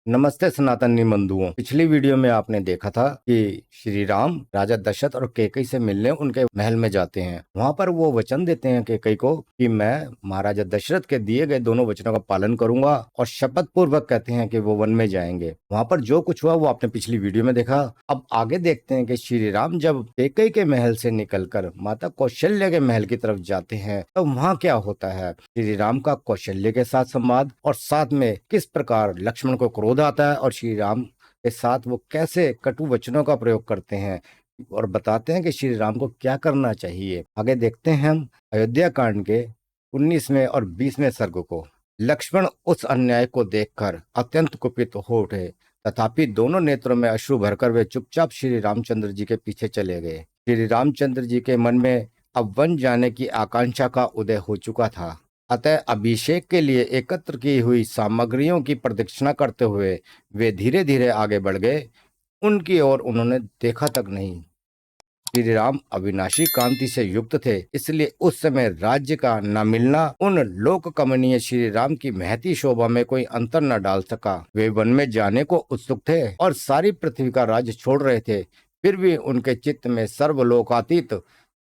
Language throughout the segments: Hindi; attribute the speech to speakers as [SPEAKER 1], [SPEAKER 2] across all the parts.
[SPEAKER 1] नमस्ते सनातनी बंधुओं। पिछली वीडियो में आपने देखा था कि श्री राम राजा दशरथ और कैकेयी से मिलने उनके महल में जाते हैं। वहां पर वो वचन देते हैं कैकेयी को कि मैं महाराजा दशरथ के दिए गए दोनों वचनों का पालन करूंगा, और शपथ पूर्वक कहते हैं कि वो वन में जाएंगे। वहां पर जो कुछ हुआ वो आपने पिछली वीडियो में देखा। अब आगे देखते हैं कि श्री राम जब कैकेयी के महल से निकलकर माता कौशल्या के महल की तरफ जाते हैं तो वहां क्या होता है, श्री राम का कौशल्या के साथ संवाद, और साथ में किस प्रकार लक्ष्मण को क्रोध आता है और श्री राम के साथ वो कैसे कटु वचनों का प्रयोग करते हैं, और बताते हैं कि श्री राम को क्या करना चाहिए। आगे देखते हैं हम अयोध्या कांड के 19वें और 20वें सर्ग को। लक्ष्मण उस अन्याय को देखकर अत्यंत कुपित हो उठे, तथापि दोनों नेत्रों में अश्रु भरकर वे चुपचाप श्री रामचंद्र जी के पीछे चले गए। श्री रामचंद्र जी के मन में अब वन जाने की आकांक्षा का उदय हो चुका था। अतः अभिषेक के लिए एकत्र की हुई सामग्रियों की प्रदक्षिणा करते हुए वे धीरे धीरे आगे बढ़ गए। उनकी ओर उन्होंने देखा तक नहीं। श्री राम अविनाशी कांति से युक्त थे, इसलिए उस समय राज्य का न मिलना उन लोक कमनीय श्री राम की महती शोभा में कोई अंतर न डाल सका। वे वन में जाने को उत्सुक थे और सारी पृथ्वी का राज्य छोड़ रहे थे, फिर भी उनके चित्त में सर्वलोकातीत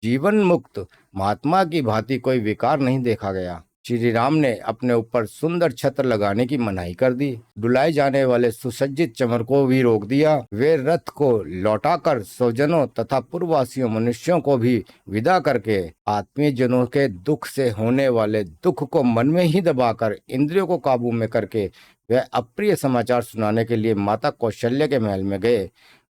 [SPEAKER 1] जीवन मुक्त महात्मा की भांति कोई विकार नहीं देखा गया। श्री राम ने अपने ऊपर सुंदर छत्र लगाने की मनाही कर दी, डुलाए जाने वाले सुसज्जित चमर को भी रोक दिया। वे रथ को लौटाकर स्वजनों तथा पूर्ववासियों मनुष्यों को भी विदा करके आत्मीय जनों के दुख से होने वाले दुख को मन में ही दबाकर इंद्रियों को काबू में करके वे अप्रिय समाचार सुनाने के लिए माता कौशल्या के महल में गए।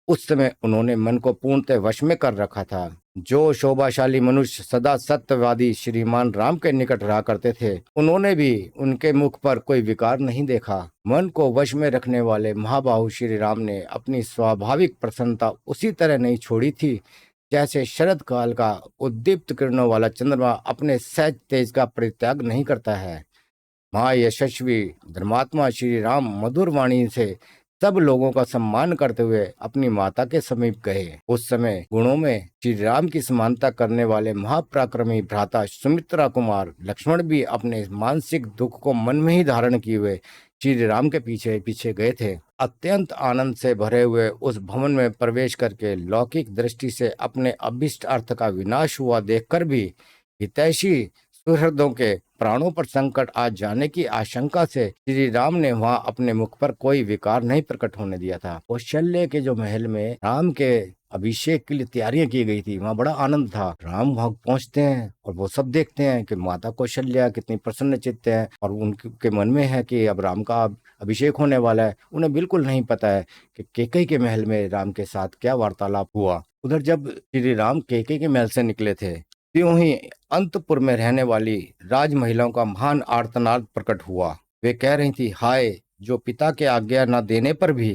[SPEAKER 1] उस समय उन्होंने मन को पूर्णतः वश में कर रखा था। जो शोभाशाली मनुष्य सदा सत्यवादी श्रीमान राम के निकट रहा करते थे, उन्होंने भी उनके मुख पर कोई विकार नहीं देखा। मन को वश में रखने वाले महाबाहु श्री राम ने अपनी स्वाभाविक प्रसन्नता उसी तरह नहीं छोड़ी थी, जैसे शरद काल का उद्दीप्त किरणों वाला चंद्रमा अपने सहज तेज का परित्याग नहीं करता है। महायशस्वी धर्मात्मा श्री राम मधुर वाणी से सब लोगों का सम्मान करते हुए अपनी माता के समीप गए। उस समय गुणों में श्री राम की समानता करने वाले महापराक्रमी भ्राता सुमित्रा कुमार लक्ष्मण भी अपने मानसिक दुख को मन में ही धारण किए हुए श्री राम के पीछे पीछे गए थे। अत्यंत आनंद से भरे हुए उस भवन में प्रवेश करके लौकिक दृष्टि से अपने अभिष्ट अर्थ का विनाश हुआ देखकर भी हितैषी सुहृदों के प्राणों पर संकट आ जाने की आशंका से श्री राम ने वहां अपने मुख पर कोई विकार नहीं प्रकट होने दिया था। कौशल्य के जो महल में राम के अभिषेक के लिए तैयारियां की गई थी, वहां बड़ा आनंद था। राम वहां पहुंचते हैं और वो सब देखते हैं कि माता कौशल्या कितनी प्रसन्न चित्त है, और उनके मन में है कि अब राम का अभिषेक होने वाला है। उन्हें बिल्कुल नहीं पता है कि कैकेयी के महल में राम के साथ क्या वार्तालाप हुआ। उधर जब श्री राम कैकेयी के महल से निकले थे, त्यों ही अंतपुर में रहने वाली राज महिलाओं का महान आर्तनाद प्रकट हुआ। वे कह रही थी, हाय, जो पिता के आज्ञा न देने पर भी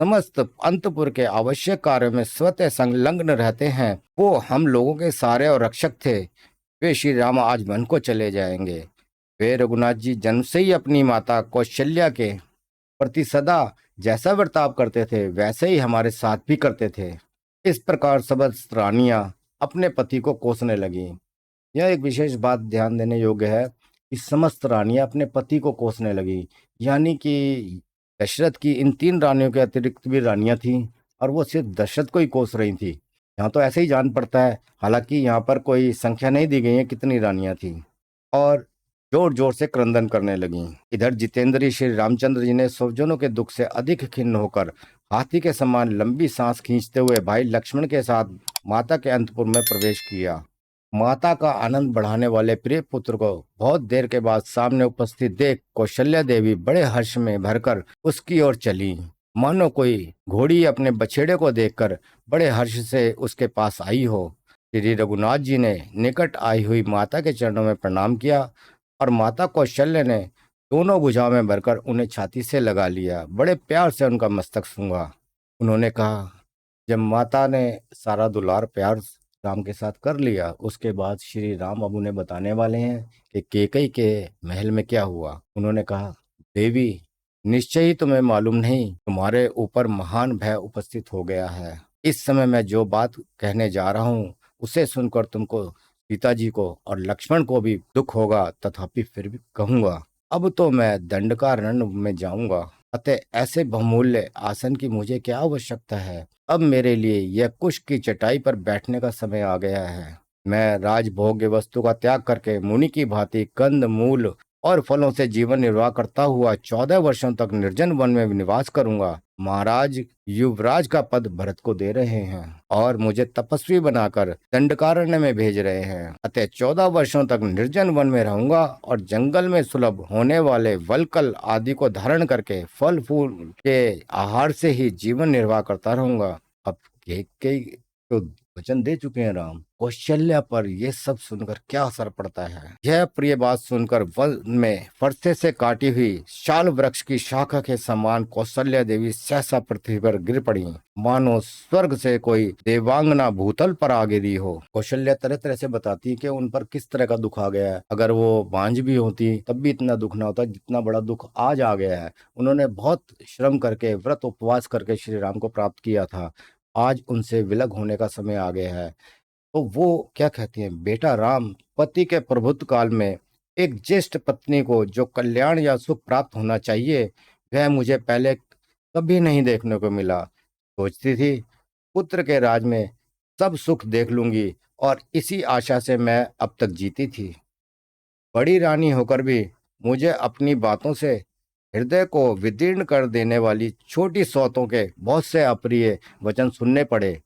[SPEAKER 1] समस्त अंतपुर के आवश्यक कार्यों में स्वतः संलग्न रहते हैं, वो हम लोगों के सारे और रक्षक थे। वे श्री राम आज वन को चले जाएंगे। वे रघुनाथ जी जन्म से ही अपनी माता कौशल्या के प्रति सदा जैसा बर्ताव करते थे, वैसे ही हमारे साथ भी करते थे। इस प्रकार समस्त रानियां अपने पति को कोसने लगी। यह एक विशेष बात ध्यान देने योग्य है कि समस्त रानियां अपने पति को कोसने लगी, यानी कि दशरथ की इन 3 रानियों के अतिरिक्त भी रानियां थीं, और वो सिर्फ दशरथ को ही कोस रही थी। यहाँ तो ऐसे ही जान पड़ता है, हालांकि यहाँ पर कोई संख्या नहीं दी गई है कितनी रानियां थीं, और जोर जोर से क्रंदन करने लगी। इधर जितेंद्री श्री रामचंद्र जी ने स्वजनों के दुख से अधिक खिन्न होकर हाथी के समान लंबी सांस खींचते हुए भाई लक्ष्मण के साथ माता के अंतपुर में प्रवेश किया। माता का आनंद बढ़ाने वाले प्रिय पुत्र को बहुत देर के बाद सामने उपस्थित देख कौशल्या देवी बड़े हर्ष में भरकर उसकी ओर चली, मानो कोई घोड़ी अपने बछेड़े को देखकर बड़े हर्ष से उसके पास आई हो। श्री रघुनाथ जी ने निकट आई हुई माता के चरणों में प्रणाम किया, और माता कौशल्या ने दोनों भुजाओं में भरकर उन्हें छाती से लगा लिया, बड़े प्यार से उनका मस्तक सूंघा। उन्होंने कहा, जब माता ने सारा दुलार प्यार राम के साथ कर लिया, उसके बाद श्री राम अब उन्हें बताने वाले हैं कि कैकेयी के महल में क्या हुआ। उन्होंने कहा, देवी, निश्चय ही तुम्हें मालूम नहीं, तुम्हारे ऊपर महान भय उपस्थित हो गया है। इस समय मैं जो बात कहने जा रहा हूँ उसे सुनकर तुमको, सीता जी को और लक्ष्मण को भी दुख होगा, तथापि फिर भी कहूंगा। अब तो मैं दंडकारण्य में जाऊंगा। अतः ऐसे बहुमूल्य आसन की मुझे क्या आवश्यकता है। अब मेरे लिए यह कुश की चटाई पर बैठने का समय आ गया है। मैं राजभोग्य वस्तु का त्याग करके मुनि की भांति कंद मूल और फलों से जीवन निर्वाह करता हुआ 14 वर्षों तक निर्जन वन में निवास करूंगा। महाराज युवराज का पद भरत को दे रहे हैं और मुझे तपस्वी बनाकर दंडकारण्य में भेज रहे हैं। अतः 14 वर्षों तक निर्जन वन में रहूंगा और जंगल में सुलभ होने वाले वलकल आदि को धारण करके फल फूल के आहार से ही जीवन निर्वाह करता रहूंगा। अब केकई तो वचन दे चुके हैं राम। कौशल्या पर यह सब सुनकर क्या असर पड़ता है। यह प्रिय बात सुनकर वन में फरसे से काटी हुई शाल वृक्ष की शाखा के समान कौशल्या देवी सहसा पृथ्वी पर गिर पड़ी, मानो स्वर्ग से कोई देवांगना भूतल पर आ गिरी हो। कौशल्या तरह तरह से बताती है कि उन पर किस तरह का दुख आ गया है। अगर वो बांझ भी होती तब भी इतना दुख ना होता जितना बड़ा दुख आज आ गया है। उन्होंने बहुत श्रम करके व्रत उपवास करके श्री राम को प्राप्त किया था, आज उनसे विलग होने का समय आ गया है। तो वो क्या कहती हैं, बेटा राम, पति के प्रभुत्व काल में एक ज्येष्ठ पत्नी को जो कल्याण या सुख प्राप्त होना चाहिए वह मुझे पहले कभी नहीं देखने को मिला। सोचती थी पुत्र के राज में सब सुख देख लूंगी और इसी आशा से मैं अब तक जीती थी। बड़ी रानी होकर भी मुझे अपनी बातों से हृदय को विदीर्ण कर देने वाली छोटी सौतों के बहुत से अप्रिय वचन सुनने पड़े।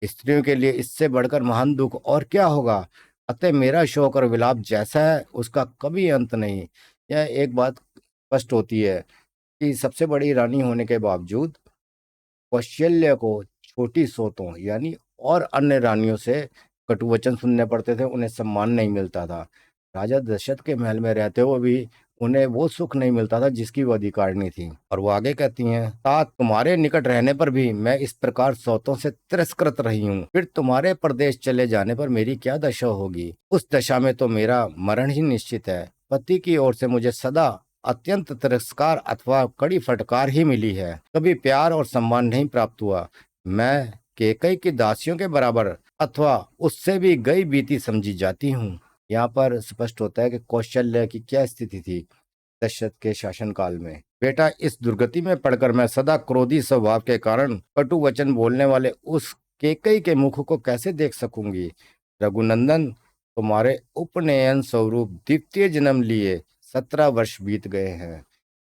[SPEAKER 1] स्त्रियों के लिए इससे बढ़कर महान दुख और क्या होगा। अतः मेरा शोक और विलाप जैसा है उसका कभी अंत नहीं। यह एक बात स्पष्ट होती है कि सबसे बड़ी रानी होने के बावजूद कौशल्य को छोटी सोतों यानी और अन्य रानियों से कटु वचन सुनने पड़ते थे, उन्हें सम्मान नहीं मिलता था। राजा दशरथ के महल में रहते हुए भी उन्हें वो सुख नहीं मिलता था जिसकी वो अधिकारिणी थी। और वो आगे कहती हैं, तात तुम्हारे निकट रहने पर भी मैं इस प्रकार सौतों से तिरस्कृत रही हूँ, फिर तुम्हारे प्रदेश चले जाने पर मेरी क्या दशा होगी। उस दशा में तो मेरा मरण ही निश्चित है। पति की ओर से मुझे सदा अत्यंत तिरस्कार अथवा कड़ी फटकार ही मिली है, कभी प्यार और सम्मान नहीं प्राप्त हुआ। मैं केकई की दासियों के बराबर अथवा उससे भी गई बीती समझी जाती हूँ। यहाँ पर स्पष्ट होता है कि कौशल्य की क्या स्थिति थी दशरथ के शासनकाल में। बेटा, इस दुर्गति में पड़कर मैं सदा क्रोधी स्वभाव के कारण कटु वचन बोलने वाले उस केकई के मुख को कैसे देख सकूंगी। रघुनंदन, तुम्हारे उपनयन स्वरूप द्वितीय जन्म लिए 17 वर्ष बीत गए हैं।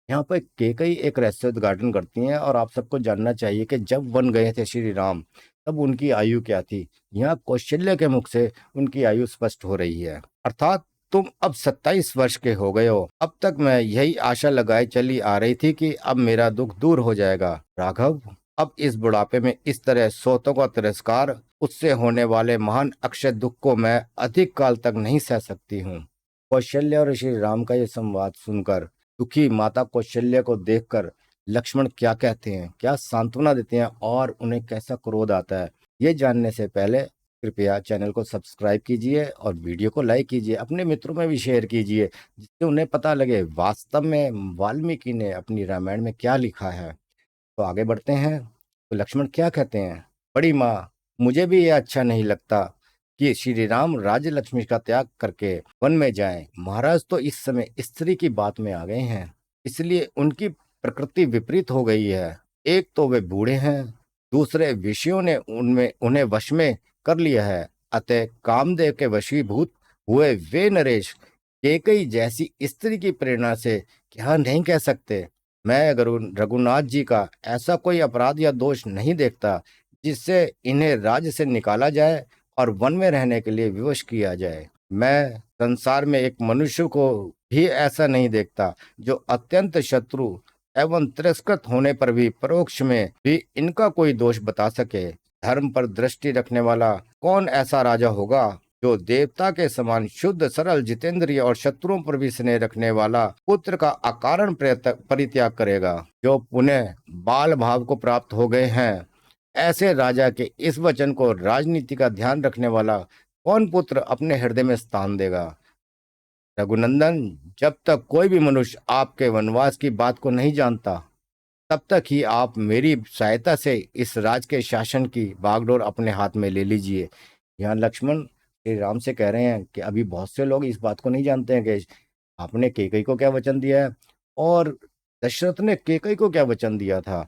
[SPEAKER 1] यहाँ पर केकई एक रहस्योद्घाटन करती हैं और आप सबको जानना चाहिए कि जब वन गए थे श्री राम तब उनकी आयु क्या थी। यहाँ कौशल्य के मुख से उनकी आयु स्पष्ट हो रही है, अर्थात तुम अब 27 वर्ष के हो गए हो। अब तक मैं यही आशा लगाए चली आ रही थी कि अब मेरा दुख दूर हो जाएगा। राघव, अब इस बुढ़ापे में इस तरह सोतों का तिरस्कार, उससे होने वाले महान अक्षय दुख को मैं अधिक काल तक नहीं सह सकती हूँ। कौशल्य और श्री राम का यह संवाद सुनकर दुखी माता कौशल्य को देखकर लक्ष्मण क्या कहते हैं, क्या सांत्वना देते हैं और उन्हें कैसा क्रोध आता है, ये जानने से पहले कृपया चैनल को सब्सक्राइब कीजिए और वीडियो को लाइक कीजिए, अपने मित्रों में भी शेयर कीजिए जिससे उन्हें पता लगे वास्तव में वाल्मीकि ने अपनी रामायण में क्या लिखा है। तो आगे बढ़ते हैं। तो लक्ष्मण क्या कहते हैं, बड़ी माँ, मुझे भी यह अच्छा नहीं लगता कि श्री राम राज्य लक्ष्मी का त्याग करके वन में जाएं। महाराज तो इस समय स्त्री की बात में आ गए हैं, इसलिए उनकी प्रकृति विपरीत हो गई है। एक तो वे बूढ़े हैं, दूसरे विषयों ने उनमें उन्हें वश में कर लिया है। अतः कामदेव के वशीभूत हुए वे नरेश केकई जैसी स्त्री की प्रेरणा से क्या नहीं कह सकते। मैं अगर रघुनाथ जी का ऐसा कोई अपराध या दोष नहीं देखता जिससे इन्हें राज्य से निकाला जाए और वन में रहने के लिए विवश किया जाए। मैं संसार में एक मनुष्य को भी ऐसा नहीं देखता जो अत्यंत शत्रु एवं तिरस्कृत होने पर भी परोक्ष में भी इनका कोई दोष बता सके। धर्म पर दृष्टि रखने वाला कौन ऐसा राजा होगा जो देवता के समान शुद्ध सरल जितेंद्रिय और शत्रुओं पर भी स्नेह रखने वाला पुत्र का अकारण परित्याग करेगा। जो पुनः बाल भाव को प्राप्त हो गए हैं, ऐसे राजा के इस वचन को राजनीति का ध्यान रखने वाला कौन पुत्र अपने हृदय में स्थान देगा। रघुनंदन, जब तक कोई भी मनुष्य आपके वनवास की बात को नहीं जानता तब तक ही आप मेरी सहायता से इस राज के शासन की बागडोर अपने हाथ में ले लीजिए। यहाँ लक्ष्मण श्री राम से कह रहे हैं कि अभी बहुत से लोग इस बात को नहीं जानते हैं कि आपने कैकेयी को क्या वचन दिया है और दशरथ ने कैकई को क्या वचन दिया था,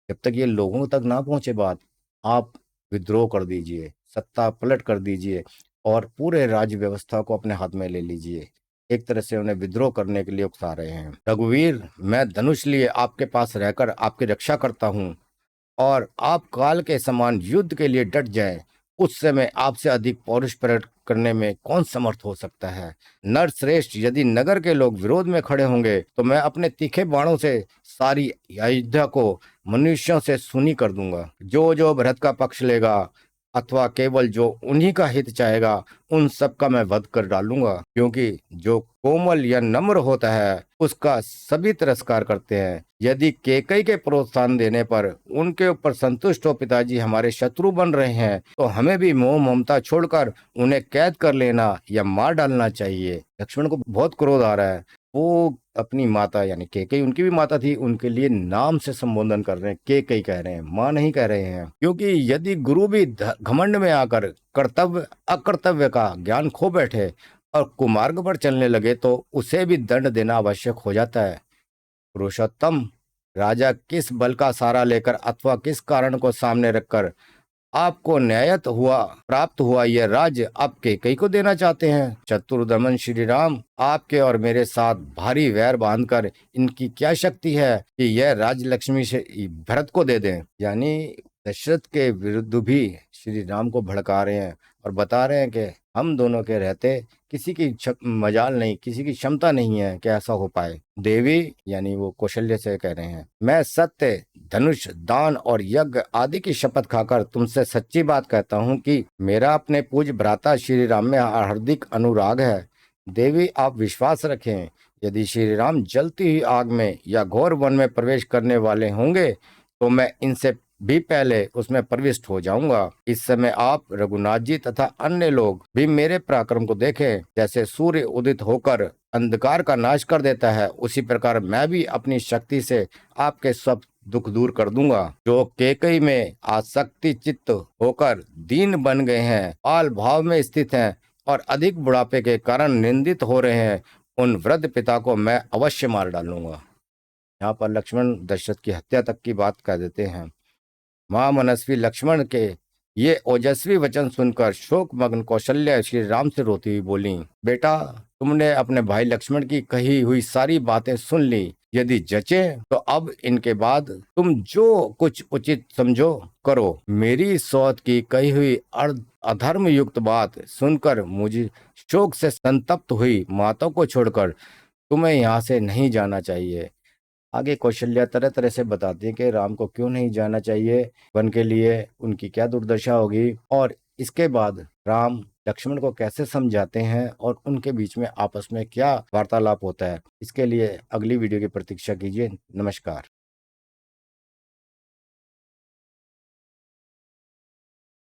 [SPEAKER 1] जब तक ये लोगों तक ना पहुंचे बात, आप विद्रोह कर दीजिए, सत्ता पलट कर दीजिए और पूरे राज्य व्यवस्था को अपने हाथ में ले लीजिए। एक तरह से उन्हें विद्रोह करने के लिए उकसा रहे हैं। रघुवीर, मैं धनुष लिए आपके पास रहकर आपकी रक्षा करता हूँ, और आप काल के समान युद्ध के लिए डट जाएं। उस समय आपसे अधिक पौरुष प्रकट करने में कौन समर्थ हो सकता है। नरश्रेष्ठ, यदि नगर के लोग विरोध में खड़े होंगे तो मैं अपने तीखे बाणों से सारी अयोध्या को मनुष्यों से सूनी कर दूंगा। जो जो भरत का पक्ष लेगा अथवा केवल जो उन्हीं का हित चाहेगा, उन सब का मैं वध कर डालूंगा, क्योंकि जो कोमल या नम्र होता है उसका सभी तिरस्कार करते हैं। यदि केकई के प्रोत्साहन देने पर उनके ऊपर संतुष्ट हो पिताजी हमारे शत्रु बन रहे हैं, तो हमें भी मोह ममता छोड़कर उन्हें कैद कर लेना या मार डालना चाहिए। लक्ष्मण को बहुत क्रोध आ रहा है। वो अपनी माता यानी केकई, उनकी भी माता थी, उनके लिए नाम से संबोधन कर रहे हैं, केकई कह रहे हैं, माँ नहीं कह रहे हैं। क्योंकि यदि गुरु भी घमंड में आकर कर्तव्य अकर्तव्य का ज्ञान खो बैठे और कुमार्ग पर चलने लगे तो उसे भी दंड देना आवश्यक हो जाता है। पुरुषोत्तम, राजा किस बल का सहारा लेकर अथवा किस कारण को सामने रखकर आपको न्यायत हुआ प्राप्त हुआ यह राज्य आप कैकेयी को देना चाहते हैं। चतुर्दमन श्री राम, आपके और मेरे साथ भारी वैर बांधकर इनकी क्या शक्ति है कि यह राज्य लक्ष्मी से भरत को दे दें। यानी दशरथ के विरुद्ध भी श्री राम को भड़का रहे हैं और बता रहे हैं कि हम दोनों के रहते किसी की मजाल नहीं, किसी की क्षमता नहीं है कि ऐसा हो पाए। देवी यानी वो कौशल्य से कह रहे हैं, मैं सत्य, धनुष, दान और यज्ञ आदि की शपथ खाकर तुमसे सच्ची बात कहता हूँ कि मेरा अपने पूज्य भ्राता श्री राम में हार्दिक अनुराग है। देवी, आप विश्वास रखें, यदि श्री राम जलती हुई आग में या घोर वन में प्रवेश करने वाले होंगे तो मैं इनसे भी पहले उसमें प्रविष्ट हो जाऊंगा। इस समय आप रघुनाथ जी तथा अन्य लोग भी मेरे पराक्रम को देखें। जैसे सूर्य उदित होकर अंधकार का नाश कर देता है, उसी प्रकार मैं भी अपनी शक्ति से आपके सब दुख दूर कर दूंगा। जो कैकेयी में आसक्ति चित्त होकर दीन बन गए हैं, बाल भाव में स्थित हैं और अधिक बुढ़ापे के कारण निंदित हो रहे हैं, उन वृद्ध पिता को मैं अवश्य मार डालूंगा। यहाँ पर लक्ष्मण दशरथ की हत्या तक की बात कह देते हैं। मां मनस्वी लक्ष्मण के ये ओजस्वी वचन सुनकर शोक मग्न कौशल्या श्री राम से रोती हुई बोली, बेटा, तुमने अपने भाई लक्ष्मण की कही हुई सारी बातें सुन ली। यदि जचे तो अब इनके बाद तुम जो कुछ उचित समझो करो। मेरी सौत की कही हुई अधर्म युक्त बात सुनकर मुझे शोक से संतप्त हुई माता को छोड़कर तुम्हें यहाँ से नहीं जाना चाहिए। आगे कौशल्या तरह तरह से बताती है कि राम को क्यों नहीं जाना चाहिए वन के लिए, उनकी क्या दुर्दशा होगी, और इसके बाद राम लक्ष्मण को कैसे समझाते हैं और उनके बीच में आपस में क्या वार्तालाप होता है। इसके लिए अगली वीडियो की प्रतीक्षा कीजिए। नमस्कार।